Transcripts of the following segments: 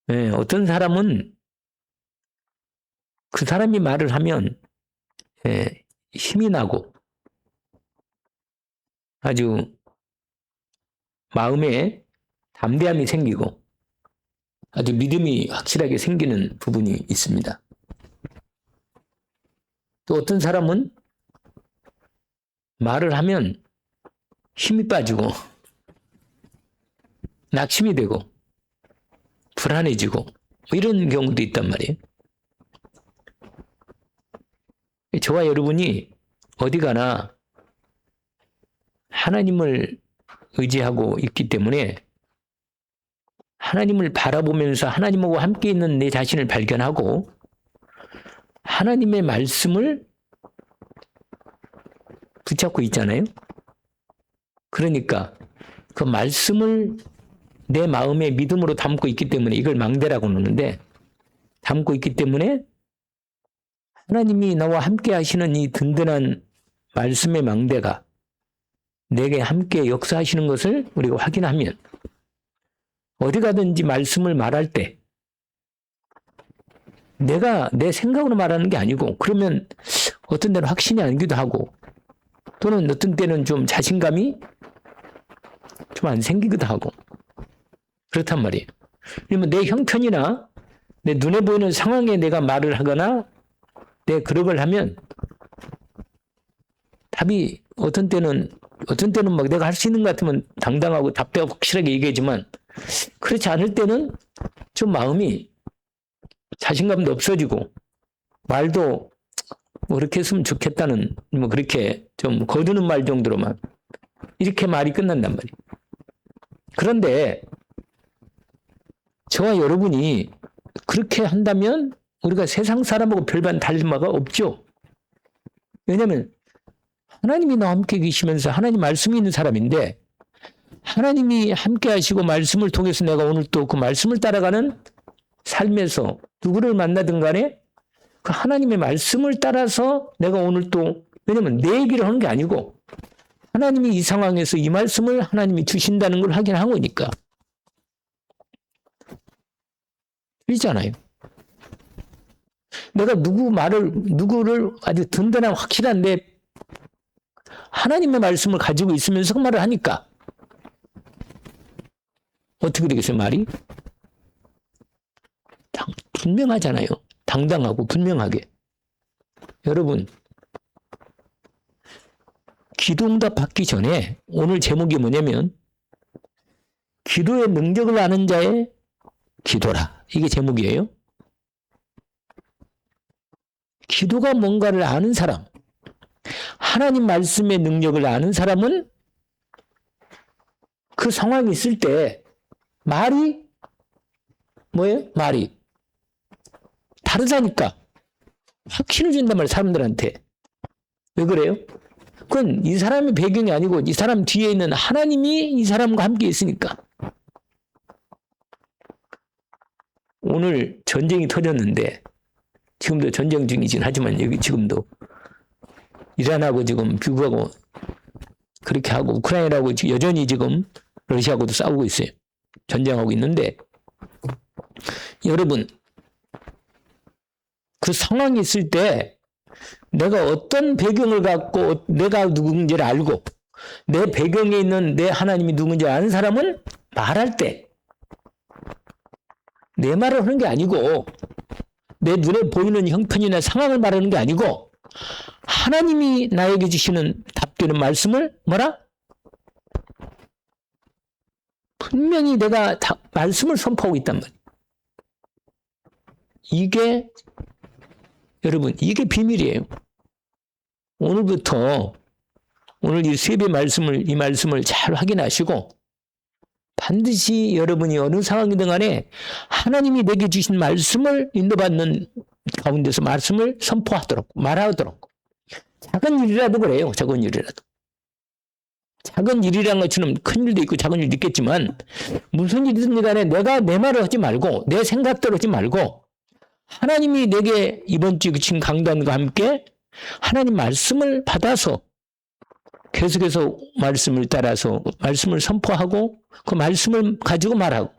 어떤 사람은 그 사람이 말을 하면 힘이 나고 아주 마음에 담대함이 생기고 아주 믿음이 확실하게 생기는 부분이 있습니다. 또 어떤 사람은 말을 하면 힘이 빠지고 낙심이 되고 불안해지고 이런 경우도 있단 말이에요. 저와 여러분이 어디 가나 하나님을 의지하고 있기 때문에 하나님을 바라보면서 하나님하고 함께 있는 내 자신을 발견하고 하나님의 말씀을 붙잡고 있잖아요. 그러니까 그 말씀을 내 마음에 믿음으로 담고 있기 때문에 이걸 망대라고 하는데 담고 있기 때문에 하나님이 나와 함께 하시는 이 든든한 말씀의 망대가 내게 함께 역사하시는 것을 우리가 확인하면 어디 가든지 말씀을 말할 때 내가 내 생각으로 말하는 게 아니고 그러면 어떤 때는 확신이 아니기도 하고 또는 어떤 때는 좀 자신감이 좀 안 생기기도 하고 그렇단 말이에요. 그러면 내 형편이나 내 눈에 보이는 상황에 내가 말을 하거나 내 그룹을 하면 답이 어떤 때는 막 내가 할 수 있는 것 같으면 당당하고 답대하고 확실하게 얘기하지만 그렇지 않을 때는 좀 마음이 자신감도 없어지고 말도 뭐 그렇게 했으면 좋겠다는 뭐 그렇게 좀 거두는 말 정도로만 이렇게 말이 끝난단 말이에요. 그런데 저와 여러분이 그렇게 한다면 우리가 세상 사람하고 별반 다른 바가 없죠. 왜냐하면 하나님이 나와 함께 계시면서 하나님 말씀이 있는 사람인데 하나님이 함께 하시고 말씀을 통해서 내가 오늘 또 그 말씀을 따라가는 삶에서 누구를 만나든 간에 그 하나님의 말씀을 따라서 내가 오늘 또 왜냐하면 내 얘기를 하는 게 아니고 하나님이 이 상황에서 이 말씀을 하나님이 주신다는 걸 확인한 거니까. 그렇잖아요. 내가 누구를 아주 든든한 확실한 내 하나님의 말씀을 가지고 있으면서 그 말을 하니까 어떻게 되겠어요, 말이? 분명하잖아요. 당당하고 분명하게. 여러분, 기도응답 받기 전에 오늘 제목이 뭐냐면 기도의 능력을 아는 자의 기도라. 이게 제목이에요. 기도가 뭔가를 아는 사람, 하나님 말씀의 능력을 아는 사람은 그 상황이 있을 때 말이 뭐예요? 말이 다르다니까 확신을 준단 말이에요. 사람들한테. 왜 그래요? 그건 이 사람의 배경이 아니고 이 사람 뒤에 있는 하나님이 이 사람과 함께 있으니까. 오늘 전쟁이 터졌는데 지금도 전쟁 중이긴 하지만 여기 지금도 이란하고 지금 미국하고 그렇게 하고 우크라이나하고 여전히 지금 러시아하고도 싸우고 있어요. 전쟁하고 있는데 여러분 그 상황이 있을 때 내가 어떤 배경을 갖고 내가 누군지를 알고 내 배경에 있는 내 하나님이 누군지 아는 사람은 말할 때 내 말을 하는 게 아니고 내 눈에 보이는 형편이나 상황을 말하는 게 아니고 하나님이 나에게 주시는 답되는 말씀을 뭐라? 분명히 내가 말씀을 선포하고 있단 말이에요. 이게 여러분 이게 비밀이에요. 오늘부터 오늘 이 세배 말씀을 이 말씀을 잘 확인하시고 반드시 여러분이 어느 상황이든 간에 하나님이 내게 주신 말씀을 인도받는 가운데서 말씀을 선포하도록 말하도록 작은 일이라도 그래요. 작은 일이라도. 작은 일이라는 것처럼 큰 일도 있고 작은 일도 있겠지만 무슨 일이든 간에 내가 내 말을 하지 말고 내 생각대로 하지 말고 하나님이 내게 이번 주 주신 강단과 함께 하나님 말씀을 받아서 계속해서 말씀을 따라서 말씀을 선포하고 그 말씀을 가지고 말하고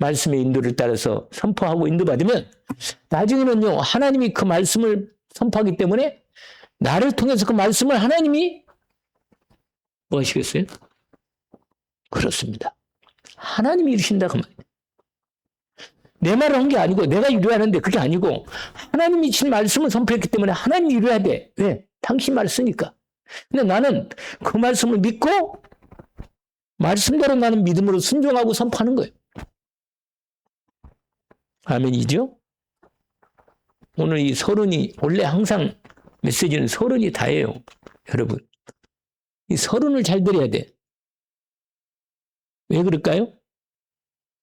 말씀의 인도를 따라서 선포하고 인도받으면 나중에는요, 하나님이 그 말씀을 선포하기 때문에 나를 통해서 그 말씀을 하나님이 뭐 하시겠어요? 그렇습니다. 하나님이 이루신다 그 말이에요. 내 말을 한 게 아니고 내가 이루어야 하는데 그게 아니고 하나님이 친 말씀을 선포했기 때문에 하나님이 이루어야 돼. 왜? 당신 말을 쓰니까. 근데 나는 그 말씀을 믿고 말씀대로 나는 믿음으로 순종하고 선포하는 거예요. 아멘이죠? 오늘 이 서론이 원래 항상 메시지는 서론이 다예요. 여러분. 이 서론을 잘 들어야 돼. 왜 그럴까요?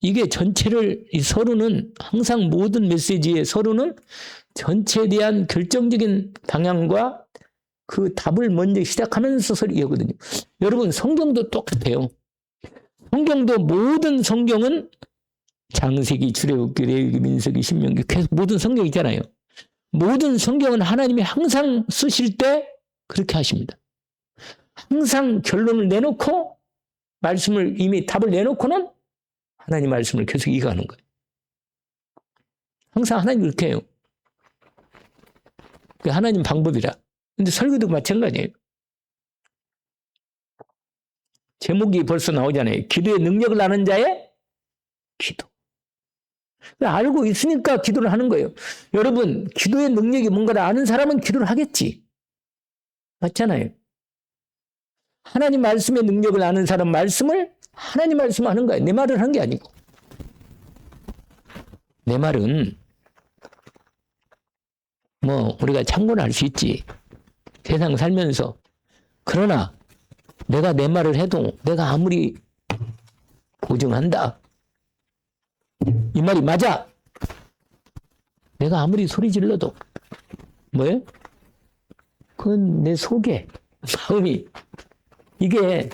이게 전체를 이 서론은 항상 모든 메시지의 서론은 전체에 대한 결정적인 방향과 그 답을 먼저 시작하면서 이거거든요. 여러분 성경도 똑같아요. 성경도 모든 성경은 창세기, 출애굽기, 레위기, 민수기, 신명기 계속 모든 성경 있잖아요. 모든 성경은 하나님이 항상 쓰실 때 그렇게 하십니다. 항상 결론을 내놓고 말씀을 이미 답을 내놓고는 하나님 말씀을 계속 이어가는 거예요. 항상 하나님 그렇게 해요. 그게 하나님 방법이라. 근데 설교도 마찬가지예요. 제목이 벌써 나오잖아요. 기도의 능력을 아는 자의 기도. 알고 있으니까 기도를 하는 거예요. 여러분, 기도의 능력이 뭔가를 아는 사람은 기도를 하겠지. 맞잖아요. 하나님 말씀의 능력을 아는 사람 말씀을 하나님 말씀 하는 거예요. 내 말을 한 게 아니고. 내 말은 뭐 우리가 참고는 할 수 있지. 세상 살면서. 그러나 내가 내 말을 해도 내가 아무리 보증한다. 이 말이 맞아. 내가 아무리 소리 질러도 뭐예요? 그건 내 속에 마음이 이게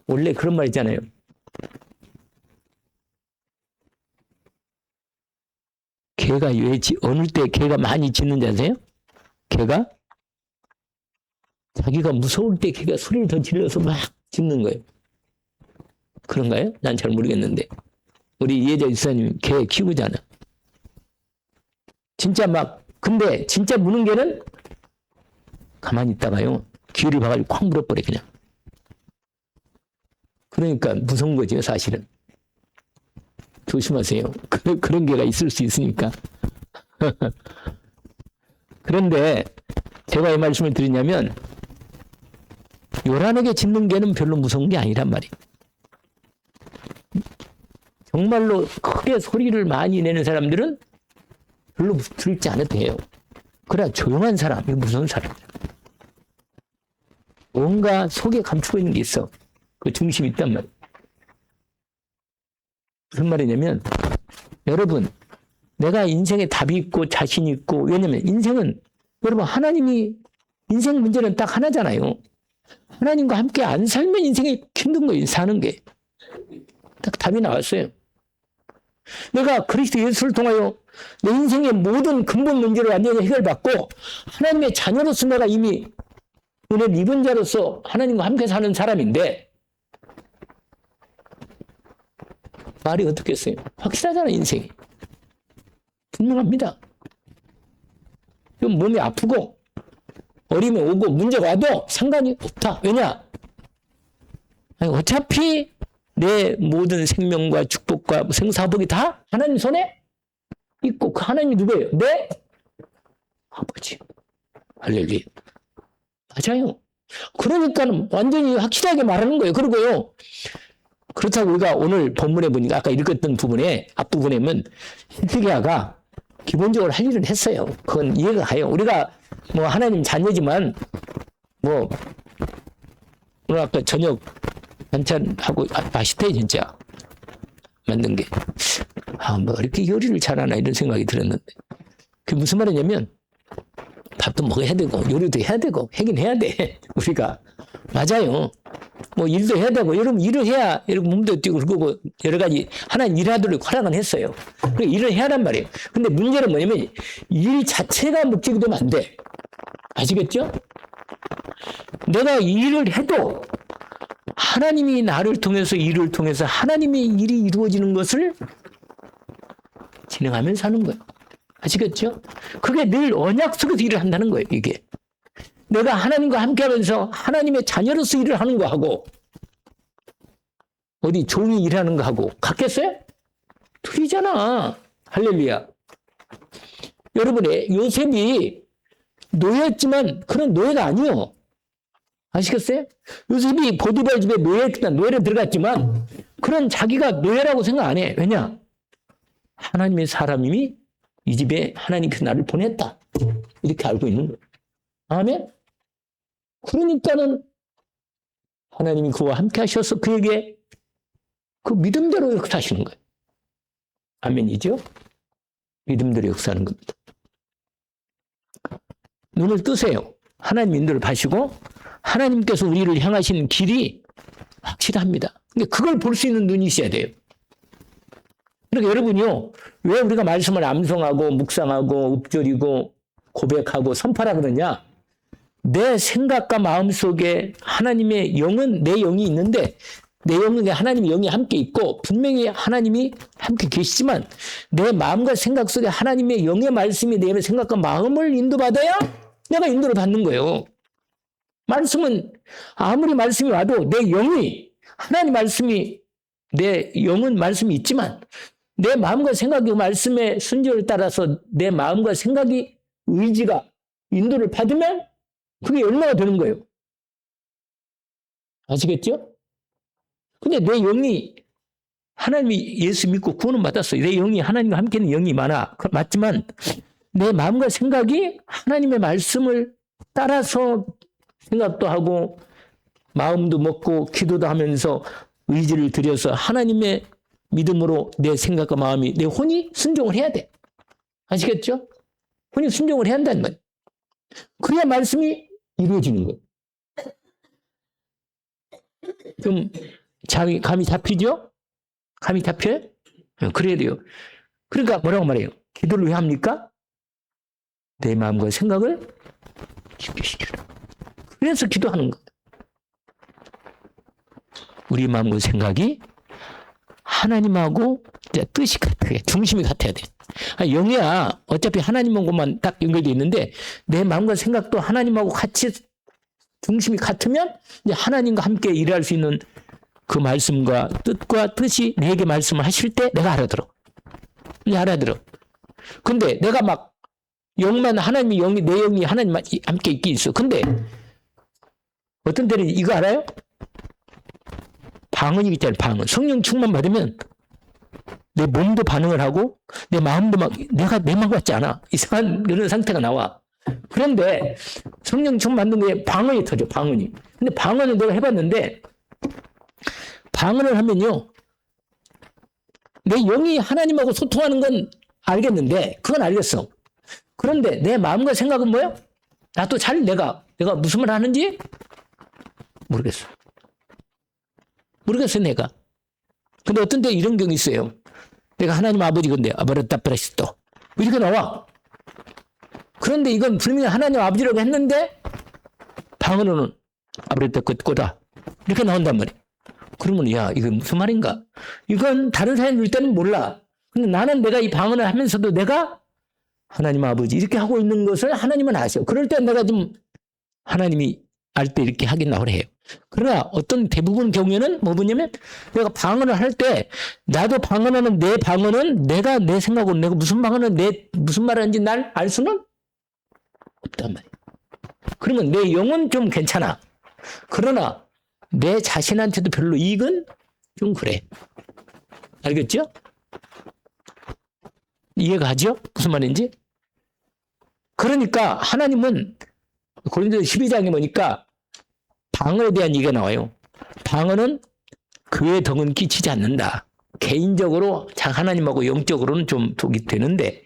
원래 그런 말 있잖아요. 개가 왜 어느 때 개가 많이 짖는지 아세요? 개가 자기가 무서울 때 개가 소리를 더 질러서 막 짖는 거예요. 그런가요? 난 잘 모르겠는데 우리 이혜자 집사님 개 키우잖아. 진짜 막 근데 진짜 무는 개는 가만히 있다가요 귀를 봐가지고 콱 물어버려 그냥. 그러니까 무서운 거죠 사실은. 조심하세요. 그런 개가 있을 수 있으니까. 그런데 제가 이 말씀을 드리냐면 요란하게 짖는 개는 별로 무서운 게 아니란 말이에요. 정말로 크게 소리를 많이 내는 사람들은 별로 두렵지 않아도 돼요. 그래야 조용한 사람이 무서운 사람이야. 뭔가 속에 감추고 있는 게 있어. 그 중심이 있단 말이에요. 무슨 말이냐면 여러분 내가 인생에 답이 있고 자신이 있고 왜냐면 인생은 여러분 하나님이 인생 문제는 딱 하나잖아요. 하나님과 함께 안 살면 인생이 힘든 거예요. 사는 게. 딱 답이 나왔어요. 내가 그리스도 예수를 통하여 내 인생의 모든 근본 문제를 완전히 해결받고 하나님의 자녀로서 내가 이미 은혜를 입은 자로서 하나님과 함께 사는 사람인데 말이 어떻겠어요? 확실하잖아 인생이. 분명합니다. 좀 몸이 아프고 어림이 오고 문제가 와도 상관이 없다. 왜냐? 아니, 어차피 내 모든 생명과 축복과 생사복이 다 하나님 손에 있고 그 하나님이 누구예요? 내 아버지. 할렐루야. 맞아요. 그러니까 완전히 확실하게 말하는 거예요. 그리고요. 그렇다고 우리가 오늘 본문에 보니까 아까 읽었던 부분에 앞부분에 보면 히스기야가 기본적으로 할 일은 했어요. 그건 이해가 가요. 우리가 뭐 하나님 자녀지만 뭐 오늘 아까 저녁 반찬하고 맛있대 진짜 만든 게 뭐 이렇게 요리를 잘하나 이런 생각이 들었는데 그게 무슨 말이냐면 밥도 먹어야 되고 요리도 해야 되고 하긴 해야 돼 우리가 맞아요. 뭐 일도 해야 되고 여러분 일을 해야 여러분 몸도 뛰고 그러고 여러 가지 하나님 일하도록 허락은 했어요. 그러니까 일을 해야 하란 말이에요. 근데 문제는 뭐냐면 일 자체가 목적이 되면 안 돼. 아시겠죠? 내가 일을 해도 하나님이 나를 통해서 일을 통해서 하나님의 일이 이루어지는 것을 진행하면서 하는 거예요. 아시겠죠? 그게 늘 언약 속에서 일을 한다는 거예요, 이게. 내가 하나님과 함께 하면서 하나님의 자녀로서 일을 하는 거하고 어디 종이 일하는 거하고 같겠어요? 틀리잖아. 할렐루야. 여러분의 요셉이 노예였지만 그런 노예가 아니요. 아시겠어요? 요셉이 보디발 집에 노예로 들어갔지만 그런 자기가 노예라고 생각 안 해. 왜냐? 하나님의 사람임이 이 집에 하나님께서 나를 보냈다. 이렇게 알고 있는 거예요. 아멘? 그러니까는 하나님이 그와 함께 하셔서 그에게 그 믿음대로 역사하시는 거예요. 아멘이죠? 믿음대로 역사하는 겁니다. 눈을 뜨세요. 하나님 인도를 봐시고 하나님께서 우리를 향하시는 길이 확실합니다. 그러니까 그걸 볼 수 있는 눈이 있어야 돼요. 그러니까 여러분요, 왜 우리가 말씀을 암송하고 묵상하고 읊조리고 고백하고 선포하라 그러냐? 내 생각과 마음 속에 하나님의 영은 내 영이 있는데 내 영은 하나님의 영이 함께 있고 분명히 하나님이 함께 계시지만 내 마음과 생각 속에 하나님의 영의 말씀이 내 생각과 마음을 인도받아야 내가 인도를 받는 거예요. 말씀은 아무리 말씀이 와도 내 영이 하나님 말씀이 내 영은 말씀이 있지만 내 마음과 생각이 말씀의 순조를 따라서 내 마음과 생각이 의지가 인도를 받으면 그게 열매가 되는 거예요. 아시겠죠? 근데 내 영이 하나님이 예수 믿고 구원은 받았어요. 내 영이 하나님과 함께는 영이 많아. 맞지만 내 마음과 생각이 하나님의 말씀을 따라서 생각도 하고 마음도 먹고 기도도 하면서 의지를 들여서 하나님의 믿음으로 내 생각과 마음이 내 혼이 순종을 해야 돼. 아시겠죠? 혼이 순종을 해야 한다는 거예요. 그래야 말씀이 이루어지는 거예요. 좀 감이 잡히죠? 감이 잡혀요? 그래야 돼요. 그러니까 뭐라고 말해요? 기도를 왜 합니까? 내 마음과 생각을 집중시키라. 그래서 기도하는 거예요. 우리 마음과 생각이 하나님하고 뜻이 같아요. 중심이 같아야 돼. 영이야 어차피 하나님하고만 딱 연결되어 있는데 내 마음과 생각도 하나님하고 같이 중심이 같으면 이제 하나님과 함께 일할 수 있는 그 말씀과 뜻이 내게 말씀을 하실 때 내가 알아들어. 이제 알아들어. 근데 내가 막 영만 하나님의 영이 내 영이 하나님만 함께 있게 있어. 근데 어떤 때는 이거 알아요? 방언이 있잖아요. 방언. 성령 충만 받으면 내 몸도 반응을 하고 내 마음도 막 내가 내 마음 같지 않아. 이상한 그런 상태가 나와. 그런데 성령 충만 받는 게 방언이 터져. 방언이. 근데 방언을 내가 해봤는데 방언을 하면요. 내 영이 하나님하고 소통하는 건 알겠는데 그건 알겠어. 그런데 내 마음과 생각은 뭐야? 나도 잘 내가 무슨 말 하는지 모르겠어. 모르겠어요, 내가. 근데 어떤 때 이런 경우 있어요. 내가 하나님 아버지 건데, 아바르타프라시또. 이렇게 나와. 그런데 이건 분명히 하나님 아버지라고 했는데, 방언으로는 아바르타코다. 이렇게 나온단 말이에요. 그러면, 야, 이건 무슨 말인가? 이건 다른 사람들 때는 몰라. 근데 나는 내가 이 방언을 하면서도 내가 하나님 아버지 이렇게 하고 있는 것을 하나님은 아셔. 그럴 때 내가 좀 하나님이 알 때 이렇게 하긴 나오라 해요. 그러나 어떤 대부분 경우에는 뭐냐면 내가 방언을 할 때 나도 방언하는 내 방언은 내가 내 생각으로 내가 무슨 방언은 무슨 말 하는지 날 알 수는 없단 말이에요. 그러면 내 영은 좀 괜찮아. 그러나 내 자신한테도 별로 이익은 좀 그래. 알겠죠? 이해가 가죠? 무슨 말인지? 그러니까 하나님은 고린도서 12장에 보니까 방언에 대한 얘기가 나와요. 방언은 그의 덕은 끼치지 않는다. 개인적으로 하나님하고 영적으로는 좀 독이 되는데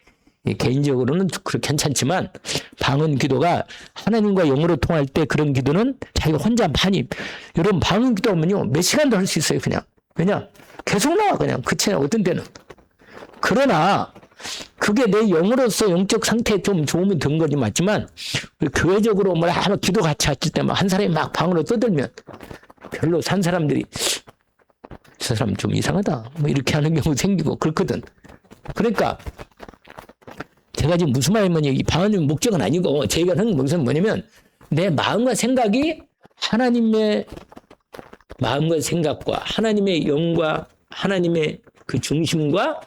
개인적으로는 그렇게 괜찮지만 방언 기도가 하나님과 영으로 통할 때 그런 기도는 자기가 혼자 많이 여러분 방언 기도하면요 몇 시간도 할 수 있어요. 그냥 계속 나와 그냥 그치 어떤 때는. 그러나 그게 내 영으로서 영적 상태에 좀 좋으면 된 거지 맞지만 교회적으로 기도 같이 했을 때 한 사람이 막 방언으로 떠들면 별로 산 사람들이 저 사람 좀 이상하다 뭐 이렇게 하는 경우 생기고 그렇거든. 그러니까 제가 지금 무슨 말이냐면 이 방언의 목적은 아니고 저희가 하는 것은 뭐냐면 내 마음과 생각이 하나님의 마음과 생각과 하나님의 영과 하나님의 그 중심과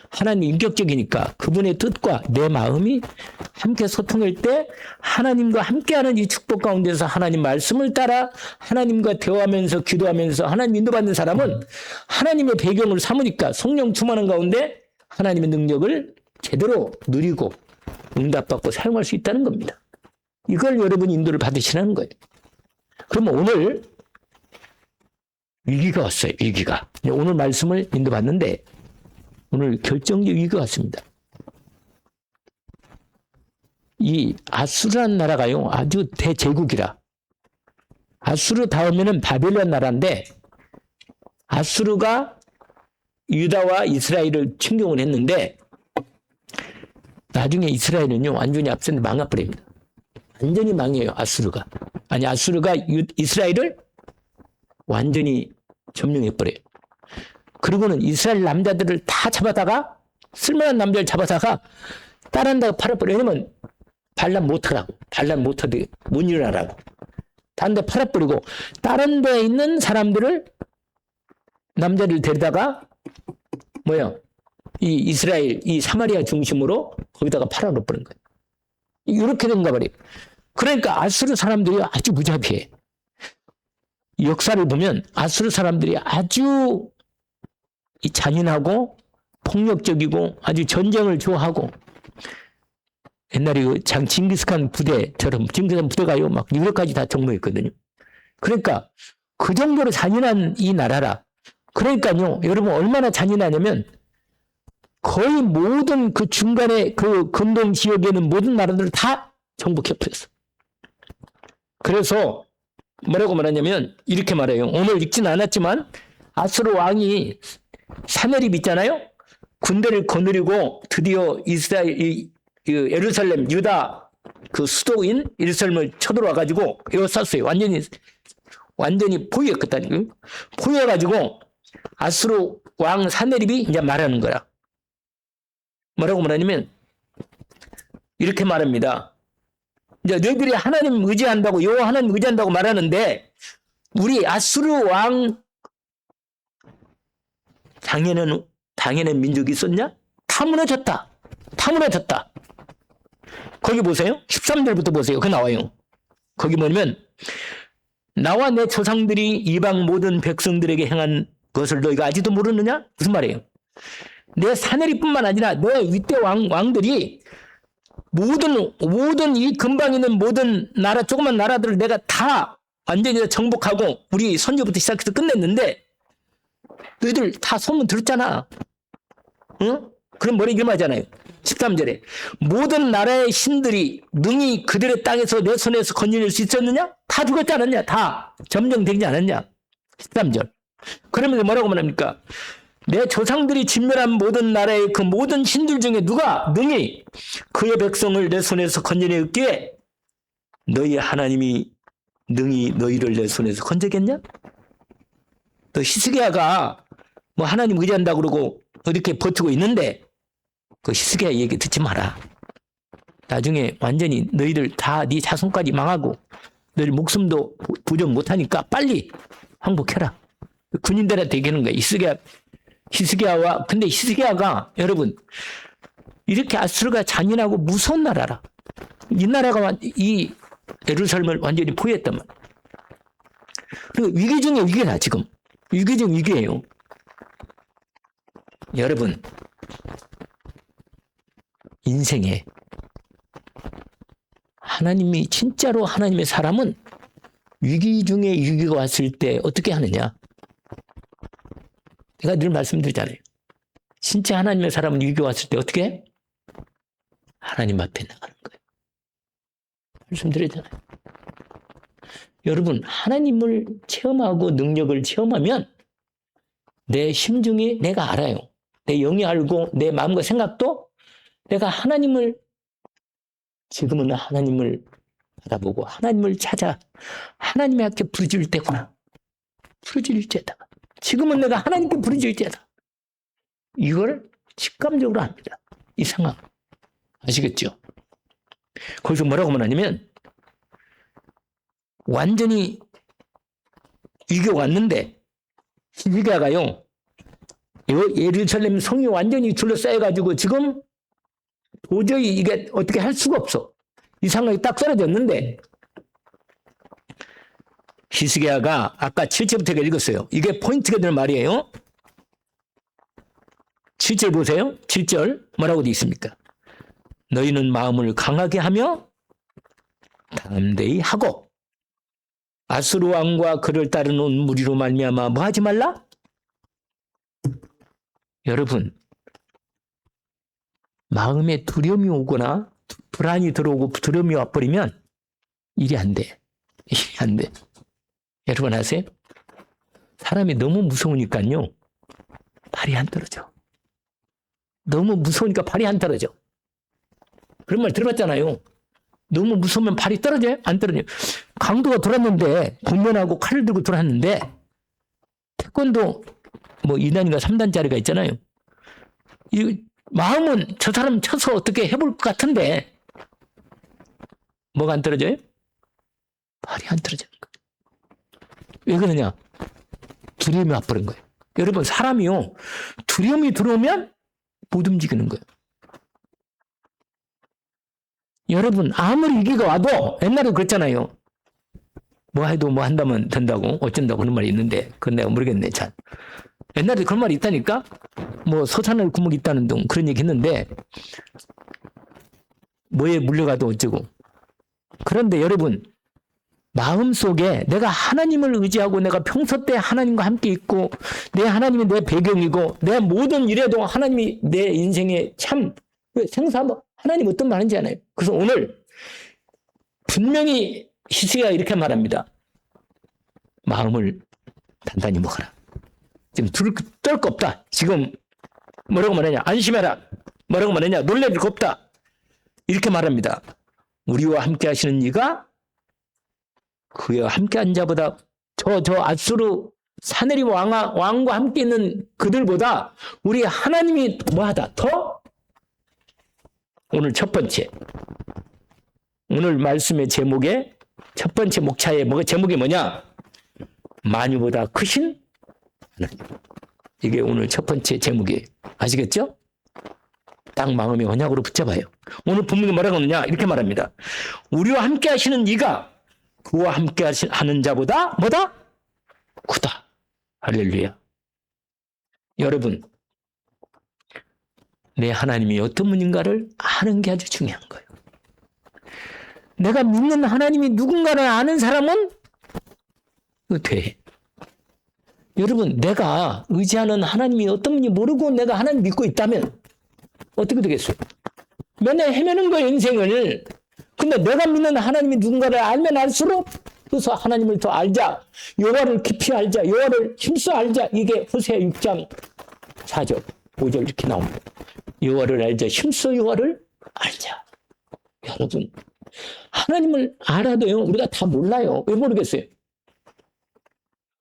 하나님의 인격적이니까 그분의 뜻과 내 마음이 함께 소통할 때 하나님과 함께하는 이 축복 가운데서 하나님 말씀을 따라 하나님과 대화하면서 기도하면서 하나님 인도받는 사람은 하나님의 배경을 삼으니까 성령 충만한 가운데 하나님의 능력을 제대로 누리고 응답받고 사용할 수 있다는 겁니다. 이걸 여러분이 인도를 받으시라는 거예요. 그러면 오늘 위기가 왔어요. 위기가. 오늘 말씀을 인도받는데 오늘 결정적 위기가 왔습니다. 이 아수르라는 나라가요. 아주 대제국이라. 아수르 다음에는 바벨론 나라인데 아수르가 유다와 이스라엘을 침공을 했는데 나중에 이스라엘은요. 완전히 앞서는 망해버립니다. 완전히 망해요. 아수르가. 아니 아수르가 이스라엘을 완전히 점령해버려요. 그리고는 이스라엘 남자들을 다 잡아다가 쓸만한 남자를 잡아다가 따른다고 팔아버려요. 왜냐면 반란 못하라고. 반란 못하게 못 일어나라고. 다른 데 팔아버리고 다른 데에 있는 사람들을 남자를 데려다가 이 이스라엘 이 사마리아 중심으로 거기다가 팔아놓버린 거예요. 이렇게 된가 말이에요. 그러니까 아수르 사람들이 아주 무자비해. 역사를 보면 아수르 사람들이 아주 잔인하고 폭력적이고 아주 전쟁을 좋아하고 옛날에 그 징기스칸 부대처럼 징기스칸 부대가요 막 유럽까지 다 정복했거든요. 그러니까 그 정도로 잔인한 이 나라라. 그러니까요 여러분 얼마나 잔인하냐면 거의 모든 그 중간에 그 근동 지역에 있는 모든 나라들을 다 정복해버렸어. 그래서 뭐라고 말하냐면 이렇게 말해요. 오늘 읽지는 않았지만 아수르 왕이 사내립 있잖아요. 군대를 거느리고 드디어 이스라엘 예루살렘 유다 그 수도인 예루살렘을 쳐들어와가지고 에워쌌어요. 완전히 포위했거든요. 포위해가지고 아수르 왕 사내립이 이제 말하는 거라. 뭐라고 말하냐면 이렇게 말합니다. 이제 너희들이 하나님 의지한다고 여호와 하나님 의지한다고 말하는데 우리 아수르 왕 당연한 민족이 있었냐? 다 무너졌다. 거기 보세요. 13절부터 보세요. 그 나와요. 거기 뭐냐면 나와 내 조상들이 이방 모든 백성들에게 행한 것을 너희가 아직도 모르느냐? 무슨 말이에요? 내 사내리뿐만 아니라 내 윗대 왕들이 모든 이 근방에 있는 모든 나라 조그만 나라들을 내가 다 완전히 정복하고 우리 선조부터 시작해서 끝냈는데 너희들 다 소문 들었잖아. 응? 그럼 뭐라 이름하잖아요. 13절에 모든 나라의 신들이 능히 그들의 땅에서 내 손에서 건져낼 수 있었느냐? 다 죽었지 않았냐? 다 점령되지 않았냐? 13절. 그러면서 뭐라고 말합니까? 내 조상들이 진멸한 모든 나라의 그 모든 신들 중에 누가 능히 그의 백성을 내 손에서 건져내었기에 너희 하나님이 능히 너희를 내 손에서 건져겠냐? 또 히스기야가 뭐 하나님 의지한다고 그러고 이렇게 버티고 있는데 그 히스기야 얘기 듣지 마라. 나중에 완전히 너희들 다 네 자손까지 망하고 너희 목숨도 보존 못하니까 빨리 항복해라. 군인들한테 얘기하는 거야. 히스기야와 근데 히스기야가 여러분 이렇게 아수르가 잔인하고 무서운 나라라. 이 나라가 이 예루살렘을 완전히 포위했단 말이야. 그리고 위기 중에 위기다 지금. 위기 중 위기예요. 여러분 인생에 하나님이 진짜로 하나님의 사람은 위기 중에 위기가 왔을 때 어떻게 하느냐? 내가 늘 말씀드리잖아요. 진짜 하나님의 사람은 위기가 왔을 때 어떻게 해? 하나님 앞에 나가는 거예요. 말씀드리잖아요. 여러분 하나님을 체험하고 능력을 체험하면 내 심중이 내가 알아요. 내 영이 알고 내 마음과 생각도 내가 지금은 하나님을 바라보고 하나님을 찾아 하나님의 앞에 부르짖을 때구나. 부르짖을지어다. 지금은 내가 하나님께 부르짖을지어다. 이걸 직감적으로 합니다. 이 상황. 아시겠죠? 거기서 뭐라고 말하냐면 완전히 위기가 왔는데 히스기야가요. 예루살렘 성이 완전히 둘러싸여가지고 지금 도저히 이게 어떻게 할 수가 없어. 이 상황이 딱 떨어졌는데 히스기야가 아까 7절부터 읽었어요. 이게 포인트가 되는 말이에요. 7절 보세요. 7절 뭐라고 되어 있습니까? 너희는 마음을 강하게 하며 담대히 하고 아수르 왕과 그를 따르는 무리로 말미암아 뭐 하지 말라? 여러분, 마음에 두려움이 오거나 불안이 들어오고 두려움이 와버리면 일이 안 돼. 일이 안 돼. 여러분 아세요? 사람이 너무 무서우니까요. 발이 안 떨어져. 너무 무서우니까 발이 안 떨어져. 그런 말 들어봤잖아요. 너무 무서우면 발이 떨어져요? 안 떨어져요. 강도가 돌았는데 복면하고 칼을 들고 돌았는데 태권도 뭐 2단인가 3단짜리가 있잖아요. 이 마음은 저 사람 쳐서 어떻게 해볼 것 같은데 뭐가 안 떨어져요? 발이 안 떨어지는 거예요. 왜 그러냐? 두려움이 와버린 거예요. 여러분 사람이요. 두려움이 들어오면 못 움직이는 거예요. 여러분 아무리 위기가 와도 옛날에 그랬잖아요. 뭐 해도 뭐 한다면 된다고 어쩐다고 그런 말이 있는데 그건 내가 모르겠네. 잘. 옛날에 그런 말이 있다니까. 뭐 소산을 구멍이 있다는 등 그런 얘기 했는데 뭐에 물려가도 어쩌고. 그런데 여러분 마음속에 내가 하나님을 의지하고 내가 평소 때 하나님과 함께 있고 내 하나님이 내 배경이고 내 모든 일에도 하나님이 내 인생에 참 생사하면 하나님 어떤 말인지 아나요? 그래서 오늘 분명히 히스기야가 이렇게 말합니다. 마음을 단단히 먹어라. 지금 떨 거 없다. 지금 뭐라고 말하냐? 안심해라. 뭐라고 말하냐? 놀랄 거 없다. 이렇게 말합니다. 우리와 함께 하시는 이가 그와 함께 한 자보다 저 아수르 사내립 왕과 함께 있는 그들보다 우리 하나님이 뭐하다? 더? 오늘 첫 번째. 오늘 말씀의 제목의 첫 번째 목차의 제목이 뭐냐? 만유보다 크신 하나님. 이게 오늘 첫 번째 제목이에요. 아시겠죠? 딱 마음의 언약으로 붙잡아요. 오늘 분명히 뭐라고 하느냐? 이렇게 말합니다. 우리와 함께 하시는 이가 그와 함께 하는 자보다 뭐다? 크다. 할렐루야. 여러분, 내 하나님이 어떤 분인가를 아는 게 아주 중요한 거예요. 내가 믿는 하나님이 누군가를 아는 사람은 돼. 여러분, 내가 의지하는 하나님이 어떤 분인지 모르고 내가 하나님 믿고 있다면 어떻게 되겠어요? 맨날 헤매는 거예요, 인생을. 근데 내가 믿는 하나님이 누군가를 알면 알수록 그래서 하나님을 더 알자. 여호와를 깊이 알자. 여호와를 힘써 알자. 이게 호세아 6장 4절, 5절 이렇게 나옵니다. 여호와를 알자. 힘써 여호와를 알자. 여러분, 하나님을 알아도요, 우리가 다 몰라요. 왜 모르겠어요?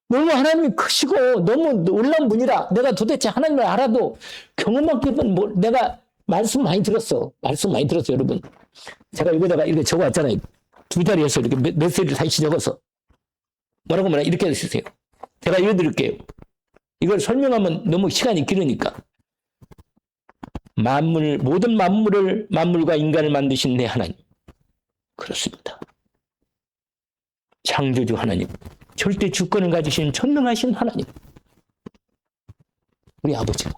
너무 하나님이 크시고 너무 놀라운 분이라 내가 도대체 하나님을 알아도 경험만큼은 내가 말씀 많이 들었어. 여러분. 제가 여기다가 이렇게 적어왔잖아요. 두 자리에서 이렇게 메시지를 다시 적어서. 뭐라고 말해? 이렇게 해주세요. 제가 읽어드릴게요. 이걸 설명하면 너무 시간이 길으니까. 모든 만물과 인간을 만드신 내 하나님. 그렇습니다. 창조주 하나님. 절대 주권을 가지신 전능하신 하나님. 우리 아버지가.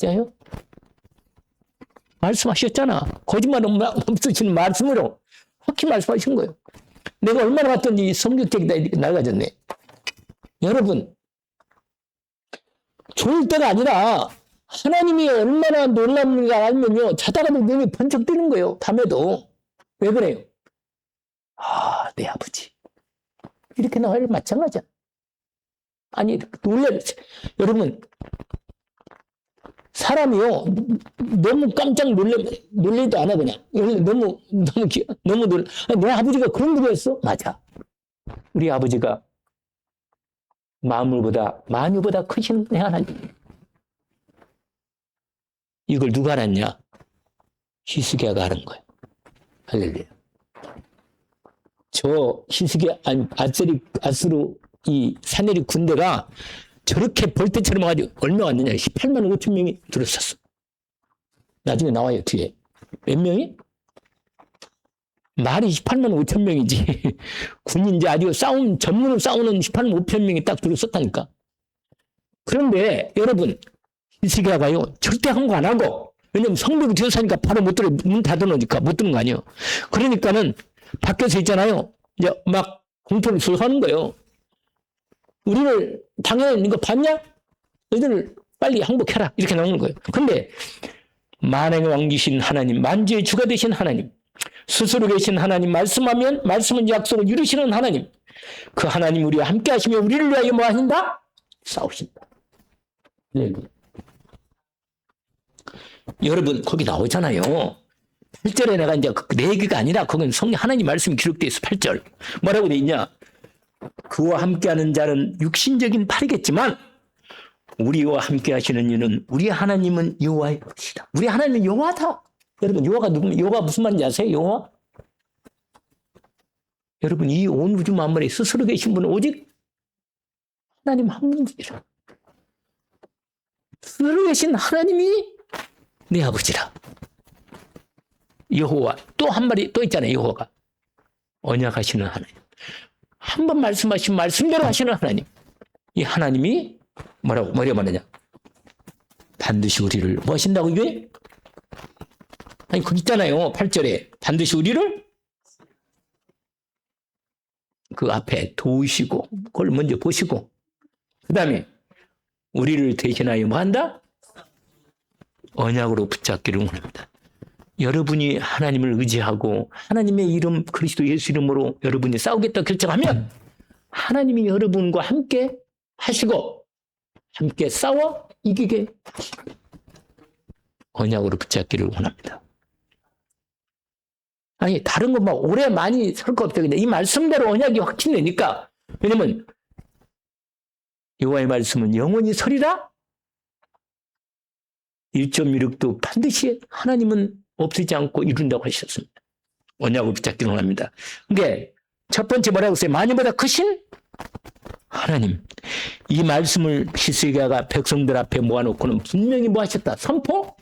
맞아요? 말씀하셨잖아. 거짓말 없으시는 말씀으로 확히 말씀하신 거예요. 내가 얼마나 봤더니 성격적이다 이렇게 낡아졌네. 여러분, 좋을 때가 아니라 하나님이 얼마나 놀랍는가 알면요. 자다가도 눈이 번쩍 뜨는 거예요. 밤에도. 왜 그래요? 아, 내 아버지. 이렇게 나와요. 마찬가지야. 아니, 여러분, 사람이요, 너무 깜짝 놀래도 안 하거냐. 너무 놀래. 내 아버지가 그런 분이었어? 맞아. 우리 아버지가 만유보다 크신 내 하나님. 이걸 누가 알았냐? 히스기야가 아는 거예요. 할렐루야. 저 히스기야, 아수르 이 사내리 군대가 저렇게 벌떼처럼 와가지고 얼마 왔느냐? 18만 5천 명이 들었었어. 나중에 나와요, 뒤에. 몇 명이? 말이 18만 5천 명이지. 군인지 아주 전문으로 싸우는 18만 5천 명이 딱 들었었다니까. 그런데 여러분, 히스기야가요, 절대 항거 안 하고, 왜냐면 성벽이 뒤에서니까 바로 못 들어, 문 닫아놓으니까 못 듣는 거 아니에요. 그러니까는 밖에서 있잖아요. 이제 막 공포를 수하는 거예요. 우리를 당연히 이거 봤냐? 너희들 빨리 항복해라. 이렇게 나오는 거예요. 근데 만왕의 왕이신 하나님, 만주의 주가 되신 하나님, 스스로 계신 하나님, 말씀하면 말씀은 약속을 이루시는 하나님, 그 하나님 우리와 함께 하시며 우리를 위하여 뭐 하신다? 싸우신다. 네. 여러분 거기 나오잖아요. 8절에 내가 이제 내 얘기가 아니라 거긴 성령 하나님 말씀이 기록되어 있어. 8절 뭐라고 돼 있냐? 그와 함께하는 자는 육신적인 팔이겠지만 우리와 함께 하시는 이는 우리 하나님은 여호와의 것이다. 우리 하나님은 여호와다. 여러분 여호와가 누구면 여호와 무슨 말인지 아세요? 여호와? 여러분 이 온 우주 만물에 스스로 계신 분은 오직 하나님 한 분이라. 스스로 계신 하나님이 내 아버지라. 여호와 또 한 마리 또 있잖아요. 여호와가 언약하시는 하나님. 한 번 말씀하신 말씀대로 하시는 하나님. 이 하나님이 뭐라고 말하냐? 반드시 우리를 뭐 하신다고 이게? 아니 거기 있잖아요. 8절에 반드시 우리를 그 앞에 도우시고 그걸 먼저 보시고 그 다음에 우리를 대신하여 뭐 한다? 언약으로 붙잡기를 원합니다. 여러분이 하나님을 의지하고 하나님의 이름 그리스도 예수 이름으로 여러분이 싸우겠다 결정하면 하나님이 여러분과 함께 하시고 함께 싸워 이기게 하시고 언약으로 붙잡기를 원합니다. 아니 다른 거 막 오래 많이 설 거 없죠. 근데 이 말씀대로 언약이 확신되니까 왜냐면 여호와의 말씀은 영원히 서리라 1.16도 반드시 하나님은 없애지 않고 이룬다고 하셨습니다. 언약을 붙잡기를 원합니다. 그게 첫 번째 뭐라고 했어요? 만유보다 크신 하나님. 이 말씀을 히스기야가 백성들 앞에 모아놓고는 분명히 뭐 하셨다? 선포한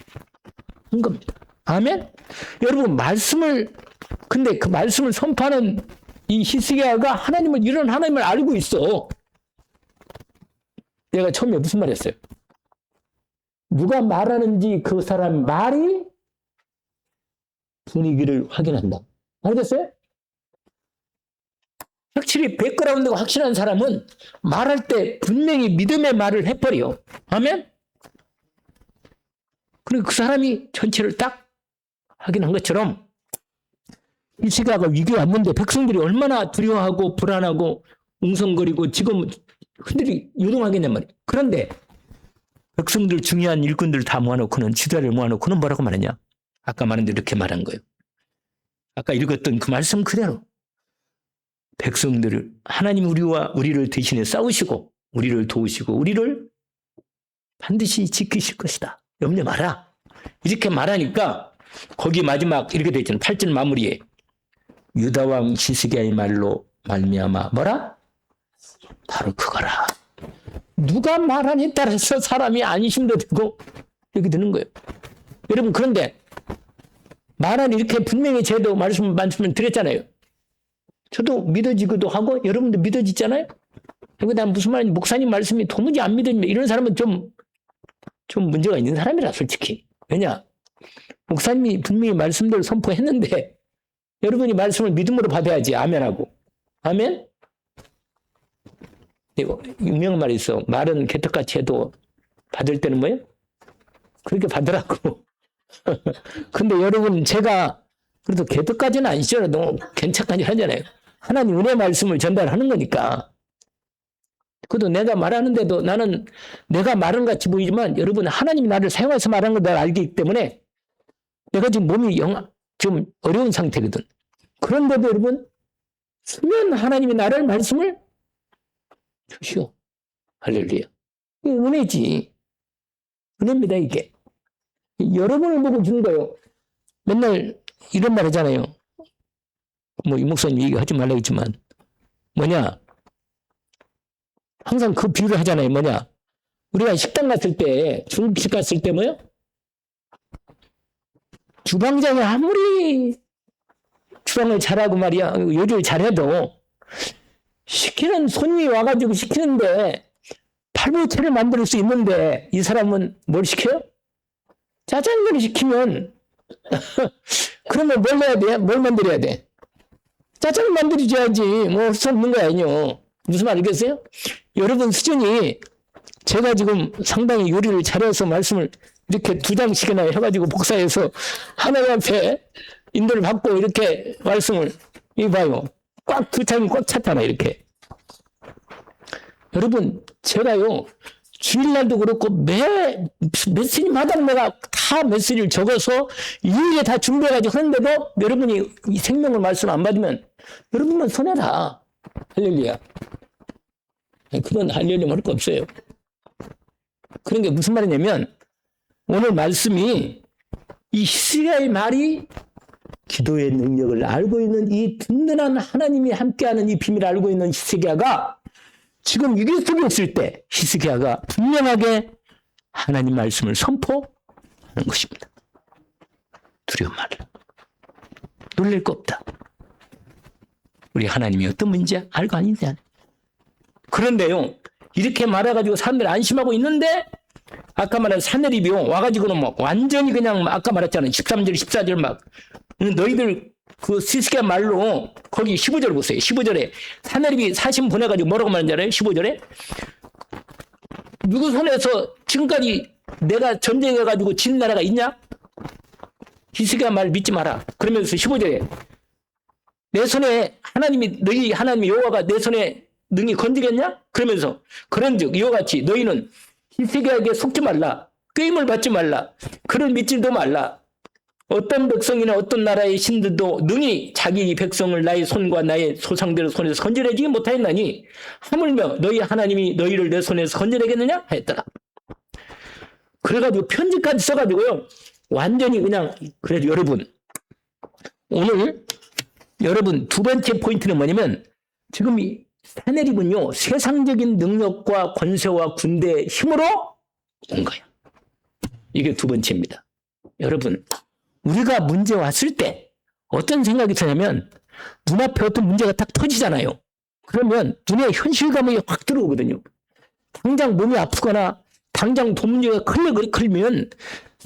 겁니다. 아멘? 여러분 근데 그 말씀을 선포하는 이 히스기야가 하나님을 이런 하나님을 알고 있어. 내가 처음에 무슨 말 했어요? 누가 말하는지 그 사람 말이 분위기를 확인한다. 알겠어요? 확실히 백그라운드가 확실한 사람은 말할 때 분명히 믿음의 말을 해버려. 아멘? 그리고 그 사람이 전체를 딱 확인한 것처럼 히스기야가 위기가 왔는데 백성들이 얼마나 두려워하고 불안하고 웅성거리고 지금 흔들이 요동하겠냔 말이에요. 그런데 백성들 중요한 일꾼들 다 모아놓고는 지도자를 모아놓고는 뭐라고 말하냐? 아까 말한 대로 이렇게 말한 거예요. 아까 읽었던 그 말씀 그대로 백성들을 하나님 우리를 대신해 싸우시고 우리를 도우시고 우리를 반드시 지키실 것이다. 염려 마라. 이렇게 말하니까 거기 마지막 이렇게 되어 있잖아요. 8절 마무리에 유다왕 히스기야의 말로 말미암아 뭐라? 바로 그거라. 누가 말하냐에 따라서 사람이 안심도 되고 이렇게 되는 거예요. 여러분 그런데 말은 이렇게 분명히 제도 말씀을 드렸잖아요. 저도 믿어지기도 하고 여러분도 믿어지잖아요. 그리고 난 무슨 말인지 목사님 말씀이 도무지 안 믿어지면 이런 사람은 좀 문제가 있는 사람이라 솔직히. 왜냐? 목사님이 분명히 말씀대로 선포했는데 여러분이 말씀을 믿음으로 받아야지. 아멘하고. 아멘? 유명한 말이 있어. 말은 개떡같이 해도 받을 때는 뭐예요? 그렇게 받으라고. 근데 여러분 제가 그래도 개떡까지는 아니더라도 괜찮까지 하잖아요. 하나님 은혜 말씀을 전달하는 거니까. 그래도 내가 말하는데도 나는 내가 말은 같이 보이지만 여러분 하나님이 나를 사용해서 말하는 걸 내가 알기 때문에 내가 지금 몸이 좀 어려운 상태거든. 그런데도 여러분 수면 하나님이 나를 말씀을 주시오. 할렐루야. 이게 은혜지. 은혜입니다, 이게. 여러분을 보고 주는 거예요. 맨날 이런 말 하잖아요. 뭐, 이 목사님 얘기하지 말라 했지만, 뭐냐. 항상 그 비유를 하잖아요. 뭐냐. 우리가 식당 갔을 때, 중국집 갔을 때 뭐요? 주방장이 아무리 주방을 잘하고 말이야, 요리를 잘해도, 시키는 손님이 와가지고 시키는데, 팔보채를 만들 수 있는데, 이 사람은 뭘 시켜요? 짜장면을 시키면, 그러면 뭘 해야 돼? 뭘 만들어야 돼? 짜장면 만들어줘야지. 뭐, 할 수 없는 거 아니요. 무슨 말 알겠어요? 여러분 수준이, 제가 지금 상당히 요리를 잘해서 말씀을 이렇게 2장씩이나 해가지고 복사해서 하나님 앞에 인도를 받고 이렇게 말씀을, 이봐요. 꽉, 2장이 꽉 찼잖아, 이렇게. 여러분, 제가요, 주일날도 그렇고 메시지마다 내가 다 메시지를 적어서 일일이 다 준비해가지고 하는데도 여러분이 이 생명을 말씀 안 받으면 여러분만 손해라. 할렐루야. 그건 할렐루야 할 거 없어요. 그런 게 무슨 말이냐면 오늘 말씀이 이 히스기야의 말이 기도의 능력을 알고 있는 이 든든한 하나님이 함께하는 이 비밀을 알고 있는 히스기야가 지금 위기 속에 있을 때 히스기야가 분명하게 하나님 말씀을 선포하는 것입니다. 두려움 말라. 놀랄 거 없다. 우리 하나님이 어떤 분인지 알고 아닌지 아네. 그런데요, 이렇게 말해가지고 사람들이 안심하고 있는데 아까 말한 사내립이 와가지고는 뭐 완전히 그냥 아까 말했잖아요. 13절, 14절 막 너희들 그 히스기야 말로 거기 15절 보세요. 15절에 사내립이 사신 보내가지고 뭐라고 말하는지 알아요? 15절에 누구 손에서 지금까지 내가 전쟁해가지고 진 나라가 있냐? 히스기야 말 믿지 마라. 그러면서 15절에 내 손에 하나님이 너희 하나님이 여호와가 내 손에 능히 건지겠냐? 그러면서 그런즉 이와 같이 너희는 히스기야에게 속지 말라. 꾀임을 받지 말라. 그를 믿지도 말라. 어떤 백성이나 어떤 나라의 신들도 능히 자기 백성을 나의 손과 나의 조상들의 손에서 건져내지 못하였나니 하물며 너희 하나님이 너희를 내 손에서 건져내겠느냐 하였더라. 그래가지고 편지까지 써가지고요 완전히 그냥. 그래도 여러분 오늘 여러분 두 번째 포인트는 뭐냐면 지금 이 사내립은요 세상적인 능력과 권세와 군대의 힘으로 온 거예요. 이게 두 번째입니다. 여러분 우리가 문제 왔을 때 어떤 생각이 드냐면 눈앞에 어떤 문제가 딱 터지잖아요. 그러면 눈에 현실감이 확 들어오거든요. 당장 몸이 아프거나 당장 돈 문제가 클면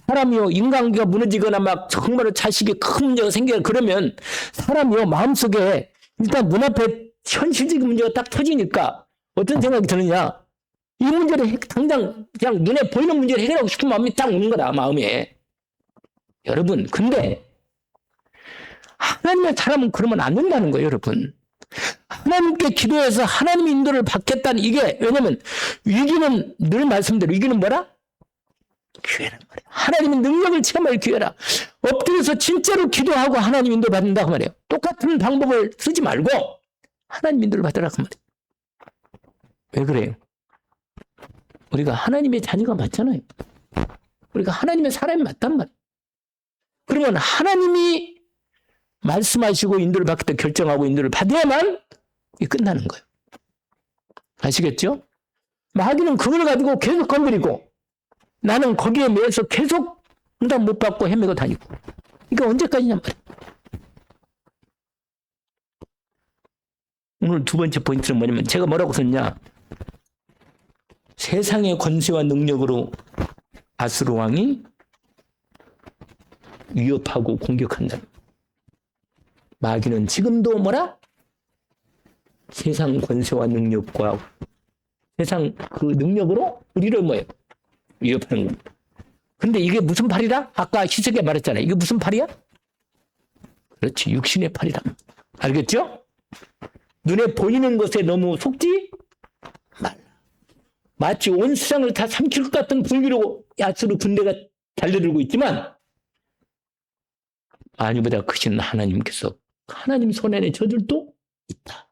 사람이요 인간관계가 무너지거나 막 정말로 자식이 큰 문제가 생겨 그러면 사람이요 마음속에 일단 눈앞에 현실적인 문제가 딱 터지니까 어떤 생각이 드느냐. 이 문제를 당장 그냥 눈에 보이는 문제를 해결하고 싶은 마음이 딱 오는 거다 마음에. 여러분 근데 하나님의 사람은 그러면 안 된다는 거예요. 여러분 하나님께 기도해서 하나님의 인도를 받겠다는 이게 왜냐면 위기는 늘 말씀대로 위기는 뭐라? 기회란 말이에요. 하나님의 능력을 체험할 기회라. 엎드려서 진짜로 기도하고 하나님 인도 받는다고 말이에요. 똑같은 방법을 쓰지 말고 하나님 인도를 받으라고 말이에요. 왜 그래요? 우리가 하나님의 자녀가 맞잖아요. 우리가 하나님의 사람이 맞단 말이에요. 그러면 하나님이 말씀하시고 인도를 받겠다 결정하고 인도를 받아야만 이게 끝나는 거예요. 아시겠죠? 마귀는 그걸 가지고 계속 건드리고 나는 거기에 매여서 계속 응답 못 받고 헤매고 다니고 이게 언제까지냔 말이에요. 오늘 두 번째 포인트는 뭐냐면 제가 뭐라고 썼냐. 세상의 권세와 능력으로 아수르 왕이 위협하고 공격한다. 마귀는 지금도 뭐라? 세상 권세와 능력과 세상 그 능력으로 우리를 뭐예요? 위협하는 겁니다. 근데 이게 무슨 팔이라? 아까 히스기야 말했잖아요. 이게 무슨 팔이야? 그렇지. 육신의 팔이라. 알겠죠? 눈에 보이는 것에 너무 속지 말라. 마치 온 세상을 다 삼킬 것 같은 불기로 아수르 군대가 달려들고 있지만 아니보다 크신 하나님께서 하나님 손안에 저들도 있다.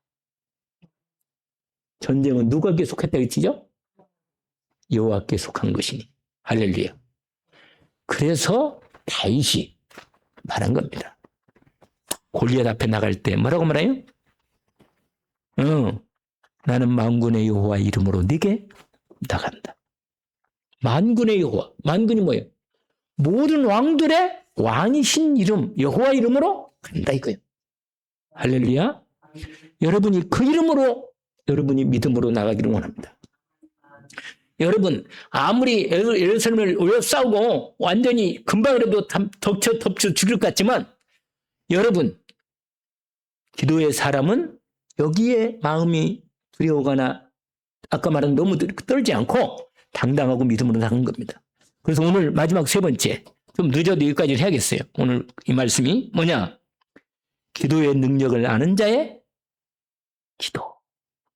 전쟁은 누가 계속했다 그치죠? 여호와께 속한 것이니. 할렐루야. 그래서 다윗이 말한 겁니다. 골리앗 앞에 나갈 때 뭐라고 말해요? 나는 만군의 여호와 이름으로 네게 나간다. 만군의 여호와. 만군이 뭐예요? 모든 왕들의 왕이신 이름, 여호와 이름으로 간다 이거예요. 할렐루야. 여러분이 그 이름으로 여러분이 믿음으로 나가기를 원합니다. 여러분 아무리 예루살렘을 싸우고 완전히 금방이라도 덮쳐 죽일 것 같지만 여러분 기도의 사람은 여기에 마음이 두려워가나 아까 말한 너무 떨지 않고 당당하고 믿음으로 나간 겁니다. 그래서 오늘 마지막 세 번째, 좀 늦어도 여기까지 해야겠어요. 오늘 이 말씀이 뭐냐? 기도의 능력을 아는 자의 기도.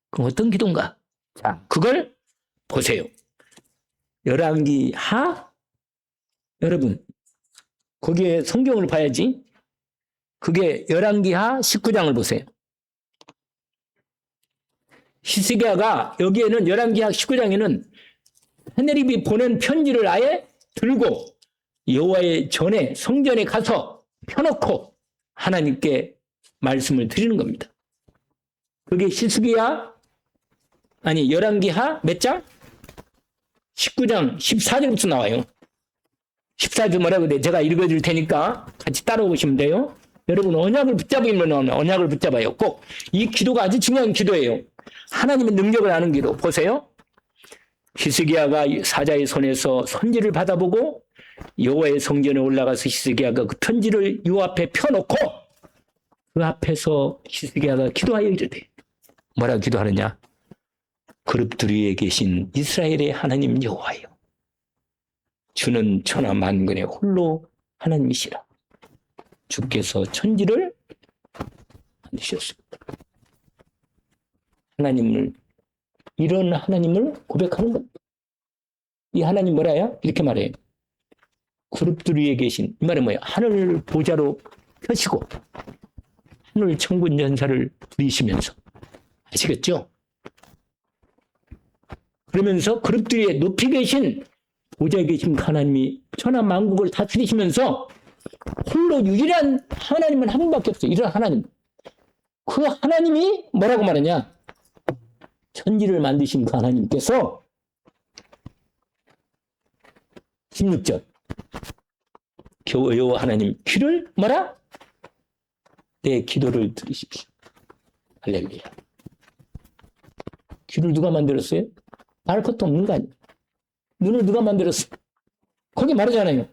그럼 어떤 기도인가? 자, 그걸 보세요. 열왕기 하, 여러분 거기에 성경을 봐야지. 그게 열왕기 하 19장을 보세요. 히스기야가 여기에는 열왕기 하 19장에는 헤네립이 보낸 편지를 아예 들고 여호와의 전에 성전에 가서 펴놓고 하나님께 말씀을 드리는 겁니다. 그게 열왕기 하 몇 장? 19장 14절부터 나와요. 14절 뭐라고 돼? 제가 읽어줄 테니까 같이 따라오시면 돼요. 여러분 언약을 붙잡으면 언약을 붙잡아요. 꼭 이 기도가 아주 중요한 기도예요. 하나님의 능력을 아는 기도. 보세요. 히스기야가 사자의 손에서 선지를 받아보고 여호와의 성전에 올라가서 히스기야가 그 편지를 요 앞에 펴놓고 그 앞에서 히스기야가 기도하여 이르되 뭐라고 기도하느냐? 그룹들 위에 계신 이스라엘의 하나님 여호와여, 주는 천하 만군의 홀로 하나님이시라. 주께서 천지를 만드셨습니다. 하나님을, 이런 하나님을 고백하는 겁니다. 이 하나님 뭐라요? 이렇게 말해요. 그룹들 위에 계신, 이 말은 뭐예요? 하늘 보좌로 펴시고 하늘 천군 연사를 부리시면서, 아시겠죠? 그러면서 그룹들 위에 높이 계신 보좌에 계신 하나님이 천하 만국을 다스리시면서 홀로 유일한 하나님은 한 분밖에 없어요. 이런 하나님. 그 하나님이 뭐라고 말하냐? 천지를 만드신 그 하나님께서 16절 여호와 하나님 귀를 뭐라? 내 기도를 들으십시오. 할렐루야. 귀를 누가 만들었어요? 말 것도 없는 거 아니에요. 눈을 누가 만들었어? 거기 말하잖아요.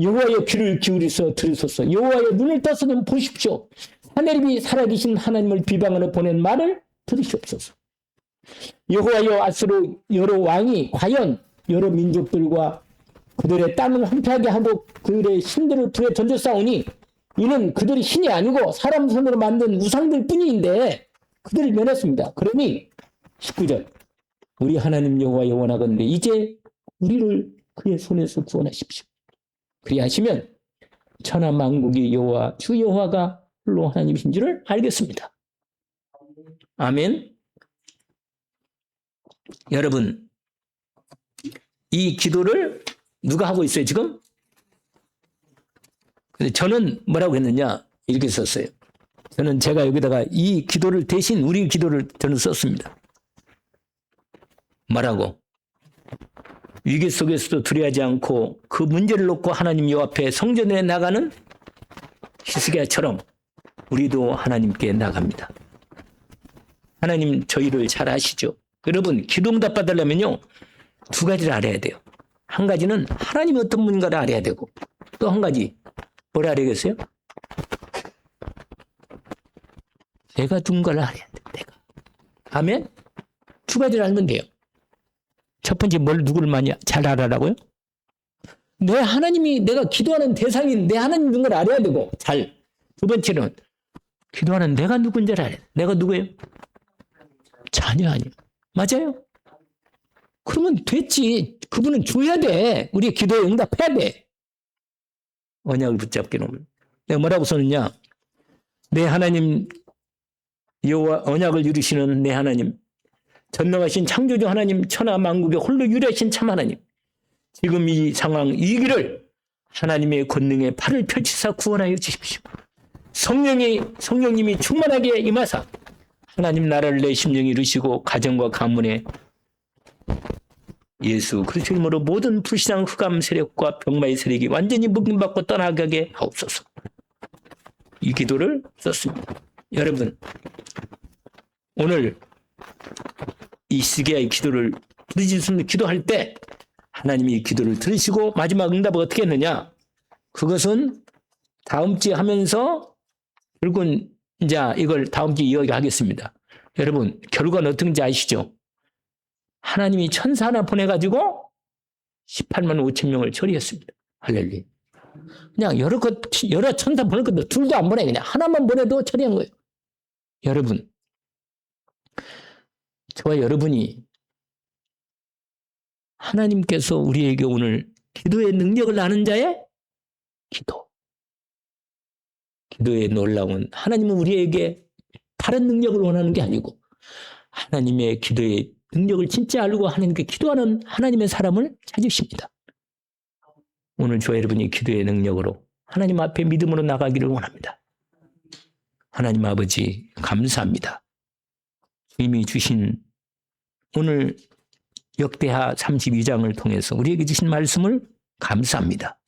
여호와의 귀를 기울이서 들으소서. 여호와의 눈을 떠서 좀 보십시오. 하늘이 살아계신 하나님을 비방하러 보낸 말을 들으시옵소서. 여호와여, 아스로 여러 왕이 과연 여러 민족들과 그들의 땅을 황폐하게 하고 그들의 신들을 불에 던져싸우니 이는 그들이 신이 아니고 사람 손으로 만든 우상들 뿐인데 그들을 면했습니다. 그러니 19절 우리 하나님 여호와여 원하건대 이제 우리를 그의 손에서 구원하십시오. 그리하시면 천하 만국의 여호와 주 여호와가 홀로 하나님이신 줄을 알겠습니다. 아멘. 여러분 이 기도를 누가 하고 있어요 지금? 근데 저는 뭐라고 했느냐 이렇게 썼어요. 저는 제가 여기다가 이 기도를 대신 우리 기도를 저는 썼습니다. 뭐라고? 위기 속에서도 두려워하지 않고 그 문제를 놓고 하나님 여 앞에 성전에 나가는 히스기야처럼 우리도 하나님께 나갑니다. 하나님 저희를 잘 아시죠? 여러분 기도응답 받으려면요 두 가지를 알아야 돼요. 한 가지는 하나님이 어떤 분인가를 알아야 되고 또 한 가지 뭘 알아야겠어요? 내가 누군가를 알아야 돼. 내가. 아멘? 두 가지를 알면 돼요. 첫 번째 누구를 많이 잘 알아라고요? 내 하나님이 내가 기도하는 대상인 내 하나님 누군가를 알아야 되고 잘. 두 번째는 기도하는 내가 누군지를 알아야 돼. 내가 누구예요? 자녀 아니에요. 맞아요? 그러면 됐지. 그분은 줘야 돼. 우리 기도에 응답해야 돼. 언약을 붙잡게 놓으면. 내가 뭐라고 썼느냐? 내 하나님 여호와 언약을 이루시는 내 하나님 전능하신 창조주 하나님, 천하 만국에 홀로 유일하신 참 하나님, 지금 이 상황, 이 길을 하나님의 권능의 팔을 펼치사 구원하여 주십시오. 성령님이 충만하게 임하사 하나님 나라를 내 심령에 이루시고 가정과 가문에 예수 그리스도 이름으로 모든 불신앙 흑암 세력과 병마의 세력이 완전히 묶임받고 떠나가게 하옵소서. 이 기도를 썼습니다. 여러분, 오늘 이 시기의 기도를 부르짖으며 기도할 때 하나님이 이 기도를 들으시고 마지막 응답을 어떻게 했느냐? 그것은 다음 주에 하면서 결국은 이제 이걸 다음 주에 이야기하겠습니다. 여러분, 결과는 어떤지 아시죠? 하나님이 천사 하나 보내가지고 18만 5천 명을 처리했습니다. 할렐루야. 그냥 여러 천사 보낼 것도 둘도 안 보내. 그냥 하나만 보내도 처리한 거예요. 여러분, 저와 여러분이 하나님께서 우리에게 오늘 기도의 능력을 아는 자의 기도의 놀라운, 하나님은 우리에게 다른 능력을 원하는 게 아니고 하나님의 기도의 능력을 진짜 알고 하나님께 기도하는 하나님의 사람을 찾으십니다. 오늘 저와 여러분이 기도의 능력으로 하나님 앞에 믿음으로 나가기를 원합니다. 하나님 아버지 감사합니다. 주님이 주신 오늘 역대하 32장을 통해서 우리에게 주신 말씀을 감사합니다.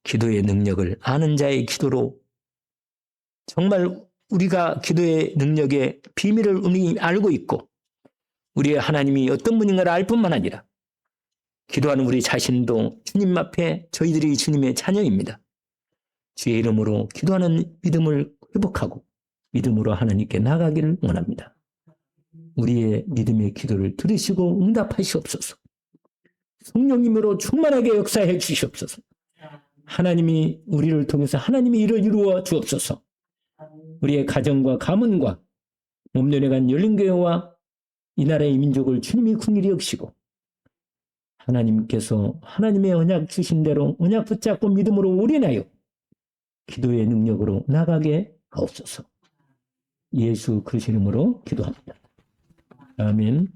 기도의 능력을 아는 자의 기도로 정말 우리가 기도의 능력의 비밀을 우리 알고 있고 우리의 하나님이 어떤 분인가를 알 뿐만 아니라 기도하는 우리 자신도 주님 앞에 저희들이 주님의 자녀입니다. 주의 이름으로 기도하는 믿음을 회복하고 믿음으로 하나님께 나가기를 원합니다. 우리의 믿음의 기도를 들으시고 응답하시옵소서. 성령님으로 충만하게 역사해 주시옵소서. 하나님이 우리를 통해서 하나님의 일을 이루어 주옵소서. 우리의 가정과 가문과 몸년에 간 열린교회와 이 나라의 민족을 주님이 긍휼히 여기시고 하나님께서 하나님의 언약 주신 대로 언약 붙잡고 믿음으로 올인하여 기도의 능력으로 나가게 하옵소서. 예수 그리스도 이름으로 기도합니다. 아멘.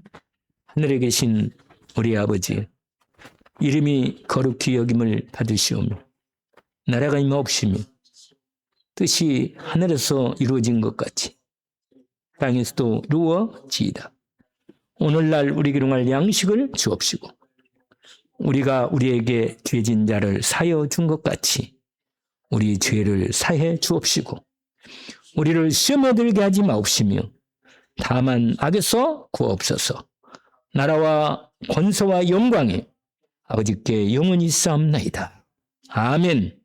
하늘에 계신 우리 아버지, 이름이 거룩히 여김을 받으시오며 나라가 임하옵시며 뜻이 하늘에서 이루어진 것 같이 땅에서도 이루어지이다. 오늘날 우리에게 용할 양식을 주옵시고 우리가 우리에게 죄진 자를 사하여 준 것 같이 우리 죄를 사해 주옵시고 우리를 시험에 들게 하지 마옵시며 다만 악에서 구하옵소서. 나라와 권세와 영광이 아버지께 영원히 쌓옵나이다. 아멘.